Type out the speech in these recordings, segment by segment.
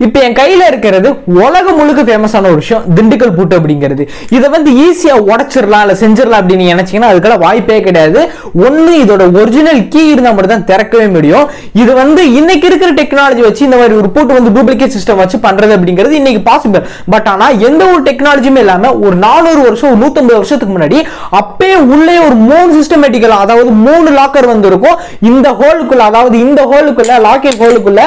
இப்போ என் கையில இருக்கிறது உலகம் முழுக்க ஃபேமஸான ஒரு விஷயம் திண்டுக்கல் பூட்டு அப்படிங்கிறது. இதை வந்து ஈஸியா உடைச்சிடலாம் இல்ல செஞ்சிடலாம் அப்படின்னு நினைச்சீங்கன்னா அதுக்கெல்லாம் வாய்ப்பே கிடையாது. ஒண்ணு இதோட ஒரிஜினல் கீ இருந்தா மட்டும் தான் திறக்கவே முடியும். இது வந்து இன்னைக்கு இருக்கிற டெக்னாலஜி வச்சு இந்த மாதிரி ஒரு பூட்டு வந்து டூப்ளிகேட் சிஸ்டம் வச்சு பண்றது அப்படிங்கிறது இன்னைக்கு பாசிபிள். பட் ஆனா எந்த ஒரு டெக்னாலஜியுமே இல்லாம ஒரு 400 வருஷம் 150 வருஷத்துக்கு முன்னாடி அப்பே உள்ளே ஒரு 3 சிஸ்டமேட்டிக்கல், அதாவது 3 லாக்கர் வந்து இருக்கும். இந்த ஹோலுக்குள்ள, அதாவது இந்த ஹோலுக்குள்ள, லாக்கிங் ஹோலுக்குள்ள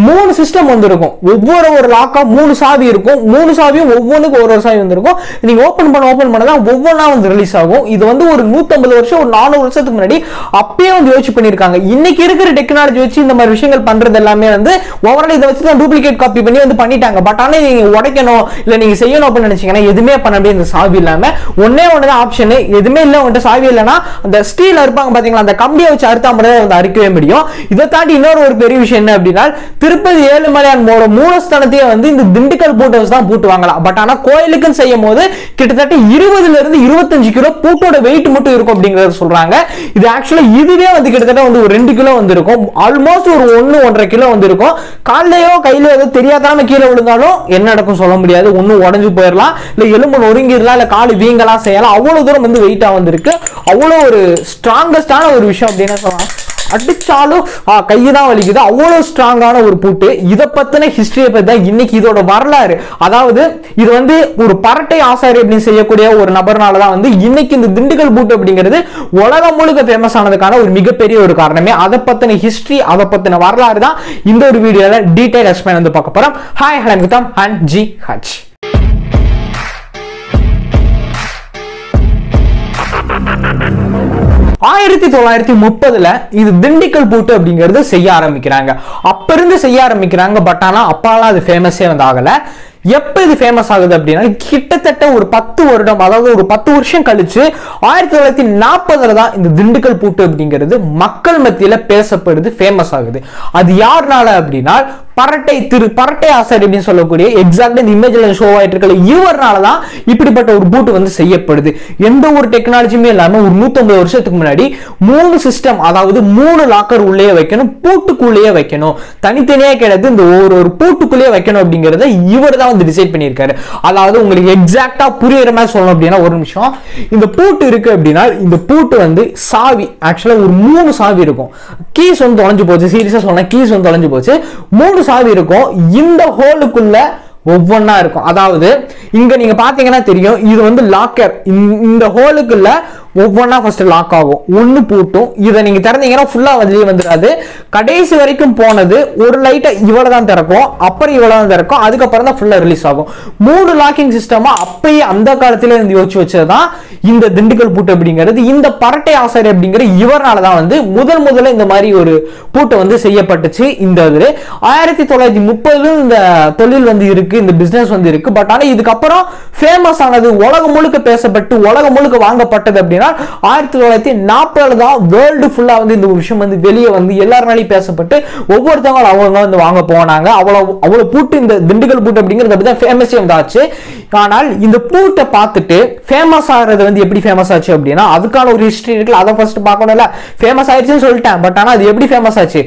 3 சிஸ்டம் வந்து இருக்கும். ஒவ்வொரு ஒரு லாக்கா 3 சாவி இருக்கும். 3 சாவியும் ஒவ்வொன்றுக்கு ஒரு சாவி வந்திருக்கும். நீங்க ஓபன் பண்ணதான் ஒவ்வொன்றா வந்து ரிலீஸ் ஆகும். இது வந்து ஒரு 150 வருஷம் ஒரு 400 வருஷத்துக்கு முன்னாடி அப்பயே வந்து யோசிச்சு பண்ணிருக்காங்க. இன்னைக்கு இருக்கிற டெக்னாலஜி வச்சு இந்த மாதிரி விஷயங்கள் பண்றது எல்லாமே வந்து ஓவரால் இதை வச்சு தான் டூப்ளிகேட் காப்பி பண்ணி வந்து பண்ணிட்டாங்க. பட் ஆனா நீங்க உடைக்கணும் இல்ல நீங்க செய்யணும் அப்படின்னு நினைச்சீங்கன்னா எதுவுமே பண்ண முடியாது. இந்த சாவி இல்லாம ஒன்னே ஒண்ணுதான் ஆப்ஷன். எதுவுமே இல்ல உங்கள்கிட்ட சாவி இல்லைன்னா அந்த ஸ்டீல் இருப்பாங்க பாத்தீங்களா, அந்த கம்பியை வச்சு அறுத்தா மட்டும் வந்து அறுக்கவே முடியும். இதை தாண்டி இன்னொரு ஒரு பெரிய விஷயம் என்ன அப்படின்னா, திருப்பதி ஏழுமலையான் மூலஸ்தானத்தையே வந்து இந்த திண்டுக்கல் பூட் ஹவுஸ் தான் பூட்டு வாங்கலாம். பட் ஆனா கோயிலுக்குன்னு செய்யும் போது கிட்டத்தட்ட 20 இருந்து 25 கிலோ பூட்டோட வெயிட் மட்டும் இருக்கும் அப்படிங்கறத சொல்றாங்க. இது ஆக்சுவலா இதுவே வந்து கிட்டத்தட்ட வந்து ஒரு 2 கிலோ வந்து இருக்கும். ஆல்மோஸ்ட் ஒரு 1.5 கிலோ வந்து இருக்கும். காலையோ கையில ஏதோ தெரியாதனால கீழே விழுந்தாலும் என்ன நடக்கும் சொல்ல முடியாது. ஒன்னும் உடஞ்சு போயிடலாம், இல்ல எலும்பு நொறுங்கிடலாம், இல்ல காலு வீங்கலாம் செய்யலாம். அவ்வளவு தூரம் வந்து வெயிட்டா வந்திருக்கு. அவ்வளவு ஒரு ஸ்ட்ராங்கஸ்டான ஒரு விஷயம் அப்படின்னு சொல்லலாம். அடிச்சாலும் கைதான் வலிக்குது, அவ்வளவு ஸ்ட்ராங்கான ஒரு பூட்டு. இதை பத்தின ஹிஸ்டரியை பத்தி தான் இன்னைக்கு இதோட வரலாறு. அதாவது இது வந்து ஒரு பரட்டை ஆசாரி அப்படின்னு செய்யக்கூடிய ஒரு நபர்னாலதான் வந்து இன்னைக்கு இந்த திண்டுக்கல் பூட்டு அப்படிங்கிறது உலகம் முழுக்க ஃபேமஸ் ஆனதுக்கான ஒரு மிகப்பெரிய ஒரு காரணமே. அதை பத்தின ஹிஸ்டரி, அதை பத்தின வரலாறு தான் இந்த ஒரு வீடியோல டீடைல் எக்ஸ்பிளைன் வந்து பார்க்க போறோம். ஹாய், ஹலோ, குதாம் அண்ட் ஜி ஹச். ஆயிரத்தி 1930 இது திண்டுக்கல் பூட்டு அப்படிங்கிறது செய்ய ஆரம்பிக்கிறாங்க. அப்ப இருந்து செய்ய ஆரம்பிக்கிறாங்க. பட் ஆனா அப்பாலாம் அது ஃபேமஸே வந்து ஆகல. எப்ப இது ஃபேமஸ் ஆகுது அப்படின்னா கிட்டத்தட்ட ஒரு 10 வருடம், அதாவது ஒரு 10 வருஷம் கழிச்சு 1940 தான் இந்த திண்டுக்கல் பூட்டு அப்படிங்கிறது மக்கள் மத்தியில பேசப்படுது, ஃபேமஸ் ஆகுது. அது யாருனால அப்படின்னா பரட்டை ஆசாரி அப்படின்னு சொல்லக்கூடிய எக்ஸாக்ட் இந்த இமேஜ்ல ஷோ ஆயிட்டு இருக்க இவர்னாலதான் இப்படிப்பட்ட ஒரு பூட்டு வந்து செய்யப்படுது. எந்த ஒரு டெக்னாலஜியுமே இல்லாம ஒரு 150 வருஷத்துக்கு முன்னாடி 3 சிஸ்டம், அதாவது 3 லாக்கர் உள்ளே வைக்கணும், பூட்டுக்குள்ளேயே வைக்கணும், தனித்தனியா கிடையாது, இந்த ஒரு பூட்டுக்குள்ளேயே வைக்கணும் அப்படிங்கறத இவர் தான் வந்து டிசைட் பண்ணியிருக்காரு. அதாவது உங்களுக்கு எக்ஸாக்டா புரியுற மாதிரி சொல்லணும் அப்படின்னா ஒரு நிமிஷம். இந்த பூட்டு இருக்கு அப்படின்னா இந்த பூட்டு வந்து சாவி ஆக்சுவலா ஒரு 3 சாவி இருக்கும். கீஸ் வந்து தொலைஞ்சு போச்சு, சீரியஸா சொன்னா கீஸ் வந்து தொலைஞ்சு போச்சு. 3 சாவி இருக்கும். இந்த ஹோலுக்குள்ள ஒவ்வொன்னா இருக்கும். அதாவது இங்க நீங்க பாத்தீங்கன்னா தெரியும், இது வந்து லாக்கர். இந்த ஹோலுக்குள்ள ஒவ்வொன்னா ஃபர்ஸ்ட் லாக் ஆகும், ஒன்னு பூட்டும். இதை நீங்க திறந்தீங்கன்னா ஃபுல்லா வெளியே வந்துடாது. கடைசி வரைக்கும் போனது ஒரு லைட்டா இவ்வளவு தான் திறக்கும், அப்புறம் இவ்வளவு தான் திறக்கும், அதுக்கப்புறம் தான் ஃபுல்லா ரிலீஸ் ஆகும். 3 லாக்கிங் சிஸ்டமா அப்பயே அந்த காலத்துல இருந்து யோசிச்சு வச்சதுதான் இந்த திண்டுக்கல் பூட்டு அப்படிங்கிறது. இந்த பரட்டை ஆசாரி அப்படிங்கிற இவராலதான் வந்து முதல்ல இந்த மாதிரி ஒரு பூட்டை வந்து செய்யப்பட்டுச்சு. இந்த இது 1930 இந்த தொழில் வந்து இருக்கு, இந்த பிசினஸ் வந்து இருக்கு. பட் ஆனா இதுக்கப்புறம் ஃபேமஸ் ஆனது, உலகம் முழுக்க பேசப்பட்டு உலகம் முழுக்க வாங்கப்பட்டது அப்படின்னா 1940 தான் வேர்ல்டு ஃபுல்லா வந்து இந்த விஷயம் வந்து வெளியே வந்து எல்லாருனாலையும் பேசப்பட்டு ஒவ்வொருத்தவங்க அவங்க வந்து வாங்க போனாங்க. அவ்வளவு பூட்டு இந்த திண்டுக்கல் பூட்டு அப்படிங்கிறது அப்படிதான் ஃபேமஸே வந்தாச்சு. ஆனால் இந்த பூட்டை பார்த்துட்டு ஃபேமஸ் ஆகிறது வந்து எப்படி ஃபேமஸ் ஆச்சு அப்படின்னா அதுக்கான ஒரு ஹிஸ்டரி இருக்குல்ல, அதை ஃபர்ஸ்ட் பார்க்கணும்ல. ஃபேமஸ் ஆயிடுச்சுன்னு சொல்லிட்டேன், பட் ஆனா அது எப்படி ஃபேமஸ் ஆச்சு?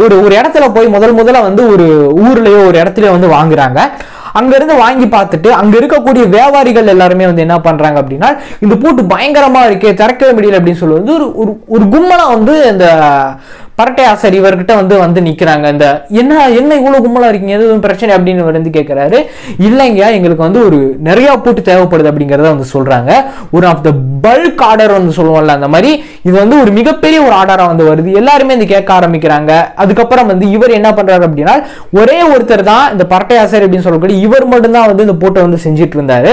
ஒரு இடத்துல போய் முதல்ல வந்து ஒரு ஊர்லயோ ஒரு இடத்துல வந்து வாங்குறாங்க. அங்க இருந்து வாங்கி பார்த்துட்டு அங்க இருக்கக்கூடிய வியாபாரிகள் எல்லாருமே வந்து என்ன பண்றாங்க அப்படின்னா இந்த பூட்டு பயங்கரமா இருக்கு, திறக்கவே முடியல அப்படின்னு சொல்லுவது ஒரு கும்பலா வந்து இந்த பரட்டை ஆசாரி இவர்கிட்ட வந்து நிக்கிறாங்க. இந்த என்ன இவ்வளவு கும்பலா இருக்கீங்க, எதுவும் பிரச்சனை அப்படின்னு வந்து கேட்கிறாரு. இல்லைங்க, எங்களுக்கு வந்து ஒரு நிறைய பூட்டு தேவைப்படுது அப்படிங்கறத வந்து சொல்றாங்க. ஒரு ஆஃப் த பல்க் ஆர்டர் வந்து சொல்லுவோம்ல, அந்த மாதிரி இது வந்து ஒரு மிகப்பெரிய ஒரு ஆர்டரா வந்து வருது. எல்லாருமே வந்து கேட்க ஆரம்பிக்கிறாங்க. அதுக்கப்புறம் வந்து இவர் என்ன பண்றாரு அப்படின்னா ஒரே ஒருத்தர் தான் இந்த பரட்டை ஆசாரி அப்படின்னு சொல்லக்கூடிய இவர் மட்டும் தான் வந்து இந்த பூட்டை வந்து செஞ்சுட்டு இருந்தாரு.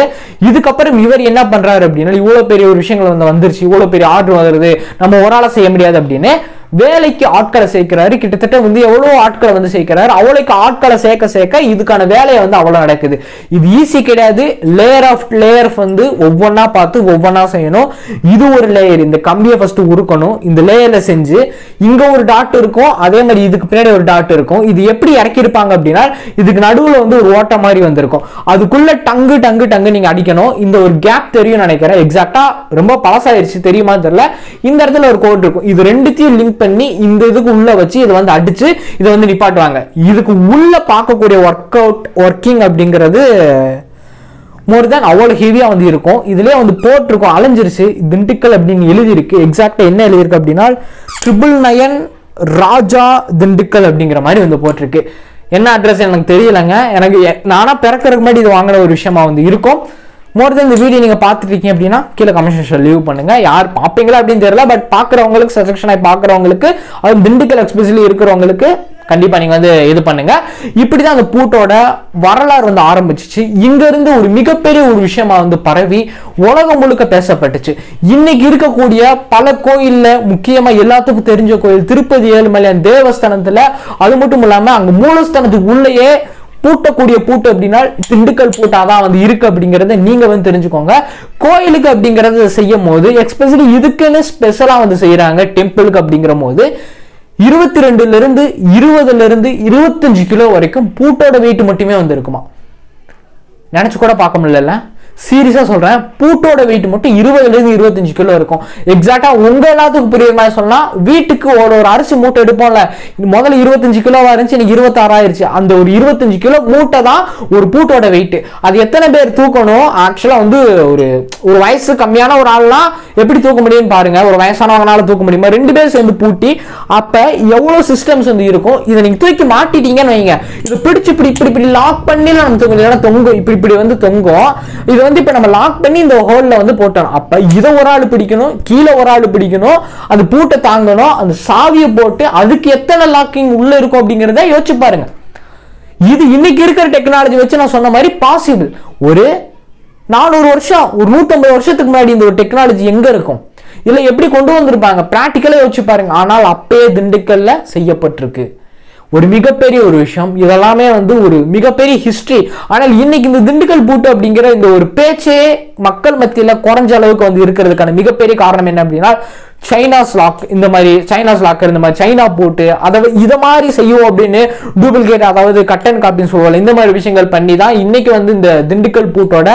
இதுக்கப்புறம் இவர் என்ன பண்றாரு அப்படின்னா இவ்வளவு பெரிய ஒரு விஷயங்கள் வந்து வந்துருச்சு, இவ்வளவு பெரிய ஆர்டர் வருது, நம்ம ஒரு ஆளா செய்ய முடியாது அப்படின்னு வேலைக்கு ஆட்களை சேர்க்கிறாரு. கிட்டத்தட்ட வந்து எவ்வளவு ஆட்களை வந்து சேர்க்கிறாரு. அவளுக்கு ஆட்களை சேர்க்க இதுக்கான வேலையை வந்து அவ்வளவு நடக்குது. இது ஈஸி கிடையாது. லேயர் ஆஃப் லேயர் வந்து ஒவ்வொன்னா பார்த்து ஒவ்வொன்னா செய்யணும். இது ஒரு லேயர், இந்த கம்பியை ஃபர்ஸ்ட் உருக்கணும், இந்த லேயர்ல செஞ்சு இங்க ஒரு டாட் இருக்கும், அதே மாதிரி இதுக்கு பின்னாடி ஒரு டாட் இருக்கும். இது எப்படி இறக்கி இருப்பாங்க அப்படின்னா இதுக்கு நடுவுல வந்து ஒரு ஓட்ட மாதிரி வந்திருக்கும். அதுக்குள்ள டங்கு நீங்க அடிக்கணும். இந்த ஒரு கேப் தெரியும் நினைக்கிறேன், எக்ஸாக்டா ரொம்ப பழசாயிருச்சு தெரியுமா தெரியல. இந்த இடத்துல ஒரு கோட் இருக்கும். இது ரெண்டுத்தையும் லிங்க் பண்ணி இந்த இதுக்கு உள்ள வச்சு இதை வந்து அடிச்சு இதை வந்து நிப்பாட்டுவாங்க. இதுக்கு உள்ள பார்க்கக்கூடிய ஒர்க்கிங் அப்படிங்கிறது மோர் தேன் அவ்வளோ ஹெவியா வந்து இருக்கும். இதுலயே வந்து போட்டிருக்கும், அலைஞ்சிருச்சு திண்டுக்கல் அப்படின்னு எழுதியிருக்கு. எக்ஸாக்டா என்ன எழுதியிருக்கு அப்படின்னா 999 ராஜா திண்டுக்கல் அப்படிங்கிற மாதிரி வந்து போட்டிருக்கு. என்ன அட்ரஸ் எனக்கு தெரியலங்க. எனக்கு நானா பிறக்கிறதுக்கு முன்னாடி இது வாங்குற ஒரு விஷயமா வந்து இருக்கும். மோர் தென் இந்த வீடியோ நீங்க பார்த்துட்டு இருக்கீங்க அப்படின்னா கீழே கமெண்ட் செக்ஷன்ல லீவ் பண்ணுங்க. யார் பார்ப்பீங்களா அப்படின்னு தெரியல, பட் பார்க்குறவங்களுக்கு சஜஷன் ஆகி பார்க்குறவங்களுக்கு, அது திண்டுக்கல் எக்ஸ்பெஷலி இருக்கிறவங்களுக்கு கண்டிப்பா நீங்க வந்து இது பண்ணுங்க. இப்படிதான் அந்த பூட்டோட வரலாறு வந்து ஆரம்பிச்சிச்சு. இங்க இருந்து ஒரு மிகப்பெரிய ஒரு விஷயமா வந்து பரவி உலகம் முழுக்க பேசப்பட்டுச்சு. இன்னைக்கு இருக்கக்கூடிய பல கோயில்ல, முக்கியமா எல்லாத்துக்கும் தெரிஞ்ச கோயில் திருப்பதி ஏழுமலையான் தேவஸ்தானத்துல, அது மட்டும் இல்லாம அங்க மூலஸ்தானத்துக்கு உள்ளேயே பூட்டக்கூடிய பூட்டு அப்படின்னா திண்டுக்கல் பூட்டாதான் வந்து இருக்கு அப்படிங்கறத நீங்க வந்து தெரிஞ்சுக்கோங்க. கோயிலுக்கு அப்படிங்கறத செய்யும் போது எக்ஸ்பெஷலி இதுக்குன்னு ஸ்பெஷலா வந்து செய்யறாங்க. டெம்பிளுக்கு அப்படிங்கிற போது 22 இருந்து 25 கிலோ வரைக்கும் பூட்டோட வெயிட் மட்டுமே வந்து இருக்குமா. நினைச்சு கூட பார்க்க முடியல. சீரியஸா சொல்றேன், பூட்டோட வெயிட் மட்டும் 20 இருந்து 25 கிலோ இருக்கும். எக்ஸாக்டா உங்க எல்லாத்துக்கும் புரியுற மாதிரி சொன்னா, வீட்டுக்கு ஒரு அரிசி மூட்டை எடுப்போம்ல, முதல்ல 25 கிலோவா இருந்துச்சு, இன்னைக்கு 26 ஆயிருச்சு. அந்த ஒரு 25 கிலோ மூட்டை தான் ஒரு பூட்டோட வெயிட். அது எத்தனை பேர் தூக்கணும்? ஆக்சுவலா வந்து ஒரு வயசு கம்மியான ஒரு ஆள்லாம் எப்படி தூக்க முடியும்னு பாருங்க. ஒரு வயசானவங்களால தூக்க முடியுமா? 2 பேர் சேர்ந்து பூட்டி அப்ப எவ்வளவு சிஸ்டம்ஸ் வந்து இருக்கும். இதை நீங்க தூக்கி மாட்டிட்டீங்கன்னு வைங்க, இதை பிடிச்சு இப்படி லாக் பண்ணி நம்ம தூங்க தொங்கும், இப்படி வந்து தொங்கும். இது வந்து இப்ப நம்ம லாக் பண்ணி இந்த ஹோல்ல வந்து போட்டோம். அப்ப இதை ஒரு ஆள் பிடிக்கணும், கீழே ஒரு ஆள் பிடிக்கணும், அது பூட்டை தாங்கணும், அந்த சாவியை போட்டு அதுக்கு எத்தனை லாக்கிங் உள்ள இருக்கும் அப்படிங்கறத யோசிச்சு பாருங்க. இது இன்னைக்கு இருக்கிற டெக்னாலஜி வச்சு நான் சொன்ன மாதிரி பாசிபிள். ஒரு 400 வருஷம், ஒரு 150 வருஷத்துக்கு முன்னாடி இந்த ஒரு டெக்னாலஜி எங்க இருக்கும்? இல்ல எப்படி கொண்டு வந்திருப்பாங்க? பிராக்டிக்கலா யோசிச்சு பாருங்க. ஆனால் அப்பயே திண்டுக்கல்ல செய்யப்பட்டிருக்கு. ஒரு மிகப்பெரிய ஒரு விஷயம். இதெல்லாமே வந்து ஒரு மிகப்பெரிய ஹிஸ்டரி. ஆனால் இன்னைக்கு இந்த திண்டுக்கல் பூட்டு அப்படிங்கிற இந்த ஒரு பேச்சே மக்கள் மத்தியில குறைஞ்ச அளவுக்கு வந்து இருக்கிறதுக்கான மிகப்பெரிய காரணம் என்ன அப்படின்னா, சைனாஸ் லாக், இந்த மாதிரி சைனாஸ் லாக்கர், இந்த மாதிரி சைனா பூட்டு, அதாவது இதை மாதிரி செய்யும் அப்படின்னு டூப்ளிகேட், அதாவது கட் அண்ட் காப்பின்னு சொல்லுவாங்க, இந்த மாதிரி விஷயங்கள் பண்ணி தான் இன்னைக்கு வந்து இந்த திண்டுக்கல் பூட்டோட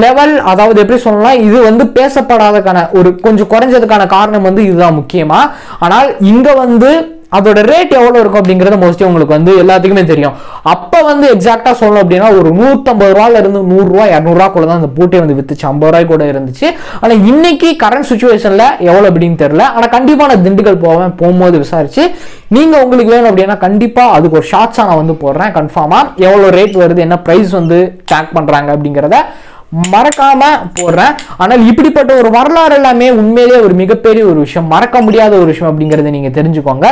லெவல், அதாவது எப்படி சொல்லலாம், இது வந்து பேசப்படாதக்கான ஒரு கொஞ்சம் குறைஞ்சதுக்கான காரணம் வந்து இதுதான் முக்கியமா. ஆனால் இங்க வந்து அதோட ரேட் எவ்வளவு இருக்கும் அப்படிங்கறது மோஸ்ட்லி உங்களுக்கு வந்து எல்லாத்துக்குமே தெரியும். அப்ப வந்து எக்ஸாக்டா சொல்லணும் அப்படின்னா ஒரு 150 ரூபாயில இருந்து 100 ரூபாய் 200 ரூபாய்க்குள்ள தான் அந்த பூட்டே வந்து வித்துச்சு. 50 ரூபாய் கூட இருந்துச்சு. ஆனா இன்னைக்கு கரண்ட் சுச்சுவேஷன்ல எவ்வளவு அப்படின்னு தெரியல. ஆனா கண்டிப்பா நான் திண்டுக்கல் போகும்போது விசாரிச்சு நீங்க உங்களுக்கு வேணும் அப்படின்னா கண்டிப்பா அதுக்கு ஒரு ஷார்ட்ஸா நான் வந்து போடுறேன். கன்ஃபார்மா எவ்வளவு ரேட் வருது, என்ன பிரைஸ் வந்து ட்ராக் பண்றாங்க அப்படிங்கறத மறக்காம போடுறேன். ஆனால் இப்படிப்பட்ட ஒரு வரலாறு எல்லாமே உண்மையிலேயே ஒரு மிகப்பெரிய ஒரு விஷயம், மறக்க முடியாத ஒரு விஷயம் அப்படிங்கறத நீங்க தெரிஞ்சுக்கோங்க.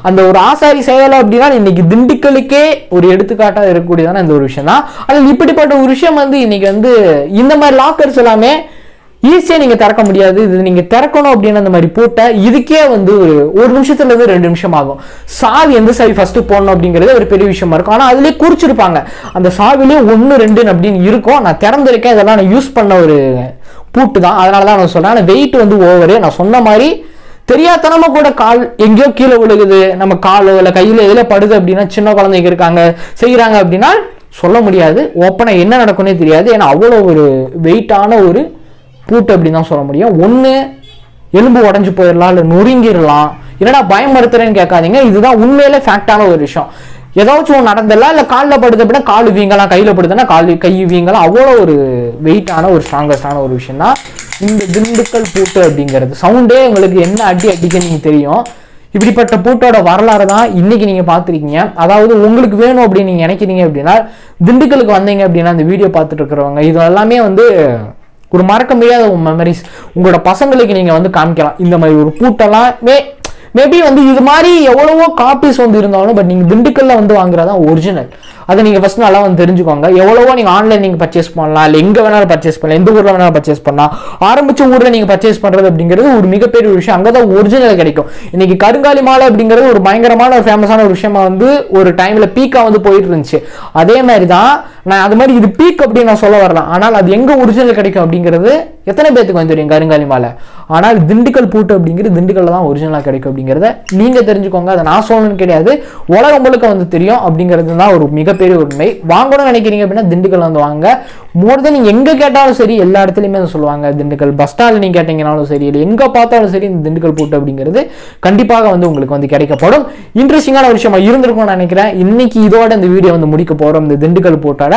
அந்த ஒரு ஆசாரி செயலை அப்படின்னா இன்னைக்கு திண்டுக்கலுக்கே ஒரு எடுத்துக்காட்டா இருக்கக்கூடியதான இந்த ஒரு விஷயம் தான். ஆனால் இப்படிப்பட்ட ஒரு விஷயம் வந்து இன்னைக்கு வந்து இந்த மாதிரி லாக்கர்ஸ் எல்லாமே ஈஸியா நீங்க திறக்க முடியாது. இது நீங்க திறக்கணும் அப்படின்னு அந்த மாதிரி போட்ட இதுக்கே வந்து ஒரு நிமிஷத்துல இருந்து 2 நிமிஷம் ஆகும். சாவி எந்த சாவி ஃபர்ஸ்ட் போடணும் அப்படிங்கிறது ஒரு பெரிய விஷயமா இருக்கும். ஆனா அதுலயே குறிச்சிருப்பாங்க, அந்த சாவிலேயே 1 2 அப்படின்னு இருக்கும். நான் திறந்திருக்கேன், இதெல்லாம் நான் யூஸ் பண்ண ஒரு பூட்டு தான், அதனாலதான் நான் சொல்றேன். வெயிட் வந்து ஓவரு. நான் சொன்ன மாதிரி தெரியாதனமா கூட கால் எங்கேயோ கீழே விழுகுது, நம்ம காலோ இல்ல கையில எதுல படுது அப்படின்னா, சின்ன குழந்தைங்க இருக்காங்க செய்யறாங்க அப்படின்னா சொல்ல முடியாது. ஓப்பனா என்ன நடக்கும்னே தெரியாது. ஏன்னா அவ்வளவு ஒரு வெயிட்டான ஒரு பூட்டு அப்படின்னு தான் சொல்ல முடியும். ஒன்று எலும்பு உடஞ்சு போயிடலாம், இல்லை நொறுங்கிடலாம். என்னடா பயமுறுத்துறேன்னு கேட்காதீங்க, இதுதான் உண்மையிலே ஃபேக்டான ஒரு விஷயம். ஏதாச்சும் ஒன்று நடந்துடலாம், இல்லை காலில் படுது அப்படின்னா கால் வீங்கலாம், கையில் படுதுன்னா கை வீங்கலாம். அவ்வளோ ஒரு வெயிட்டான ஒரு ஸ்ட்ராங்கஸ்டான ஒரு விஷயம் தான் இந்த திண்டுக்கல் பூட்டு அப்படிங்கிறது. சவுண்டே உங்களுக்கு என்ன அடிக்க நீங்கள் தெரியும். இப்படிப்பட்ட பூட்டோட வரலாறு தான் இன்னைக்கு நீங்க பார்த்துருக்கீங்க. அதாவது உங்களுக்கு வேணும் அப்படின்னு நீங்க நினைக்கிறீங்க அப்படின்னா திண்டுக்கலுக்கு வந்தீங்க அப்படின்னா இந்த வீடியோ பார்த்துட்டு இருக்கிறவங்க இது எல்லாமே வந்து ஒரு மறக்க முடியாத மெமரிஸ். உங்களோட பசங்களுக்கு நீங்க வந்து காமிக்கலாம். இந்த மாதிரி ஒரு பூட்டெல்லாம் மேபி வந்து இது மாதிரி எவ்வளவோ காப்பீஸ் வந்து இருந்தாலும் பட் நீங்க திண்டுக்கல்ல வந்து வாங்குறதான் ஒரிஜினல். அதை நீங்க ஃபர்ஸ்ட் நல்லா வந்து தெரிஞ்சுக்கோங்க. எவ்வளவோ நீங்க ஆன்லைன் நீங்க பர்ச்சேஸ் பண்ணலாம், இல்லை எங்க வேணாலும் பர்ச்சேஸ் பண்ணலாம், எந்த ஊர்ல வேணாலும் பர்ச்சேஸ் பண்ணலாம். ஆரம்பிச்ச ஊர்ல நீங்க பர்ச்சேஸ் பண்றது அப்படிங்கிறது ஒரு மிகப்பெரிய விஷயம். அங்கதான் ஒரிஜினல் கிடைக்கும். இன்னைக்கு கருங்காலி மாலை அப்படிங்கிறது ஒரு பயங்கரமான ஒரு ஃபேமஸான ஒரு விஷயமா வந்து ஒரு டைம்ல பீக்கா வந்து போயிட்டு இருந்துச்சு. அதே மாதிரிதான் நான் அது மாதிரி இது பீக் அப்படின்னு நான் சொல்ல வரலாம். ஆனால் அது எங்க ஒரிஜினல் கிடைக்கும் அப்படிங்கிறது எத்தனை பேருக்கு வந்து தெரியும்? கருங்காலி மாலை. ஆனால் திண்டுக்கல் பூட்டு அப்படிங்கிறது திண்டுக்கல்ல தான் ஒரிஜினலா கிடைக்கும் அப்படிங்கிறத நீங்க தெரிஞ்சுக்கோங்க. அதை நான் சொல்லணும்னு கிடையாது, உலகம் முழுக்க வந்து தெரியும் அப்படிங்கிறது தான் ஒரு மிகப்பெரிய உண்மை. வாங்கணும்னு நினைக்கிறீங்க அப்படின்னா திண்டுக்கல் வந்து வாங்க. மோர் தென் நீங்கள் எங்கே கேட்டாலும் சரி எல்லா இடத்துலையுமே அதை சொல்லுவாங்க. திண்டுக்கல் பஸ் ஸ்டாண்டில் நீங்கள் கேட்டீங்கனாலும் சரி, இல்லை எங்கே பார்த்தாலும் சரி இந்த திண்டுக்கல் பூட்டு அப்படிங்கிறது கண்டிப்பாக வந்து உங்களுக்கு வந்து கிடைக்கப்படும். இன்ட்ரெஸ்டிங்கான ஒரு விஷயமா இருந்திருக்கும்னு நினைக்கிறேன். இன்னைக்கு இதோட இந்த வீடியோ வந்து முடிக்க போகிறோம். இந்த திண்டுக்கல் பூட்டோட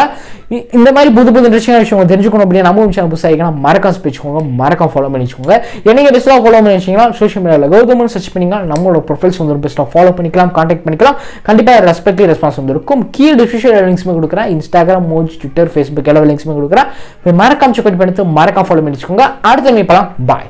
இந்த மாதிரி புது புது இன்ட்ரெஸ்டிங்கான விஷயம் தெரிஞ்சுக்கணும் அப்படின்னு நம்ம சேனல் புதுசாக மறக்காம வச்சுக்கோங்க, மறக்காம ஃபாலோ பண்ணி வச்சுக்கோங்க. என்னைக்கு பெஸ்ட்டாக ஃபாலோ பண்ணி வச்சிங்கன்னா சோஷியல் மீடியாவில் கௌதம்னு சர்ச் பண்ணிங்க நம்மளோட ப்ரொஃபைல்ஸ் வந்து பெஸ்ட்டாக ஃபாலோ பண்ணிக்கலாம், கான்டாக்ட் பண்ணிக்கலாம். கண்டிப்பாக ரெஸ்பெக்ட்லி ரெஸ்பான்ஸ் வந்து இருக்கும். கீழே டிஸ்கிரிப்ஷன் லிங்க்ஸுமே கொடுக்குறேன். இன்ஸ்டாகிராம், மோஜ், ட்விட்டர், ஃபேஸ்புக் எல்லா லிங்க்ஸுமே கொடுக்குறேன். மறக்காம செக் பண்ணி மறக்காம ஃபாலோ பண்ணி வச்சுக்கோங்க. அடுத்த மீட் பண்ணலாம். பாய்.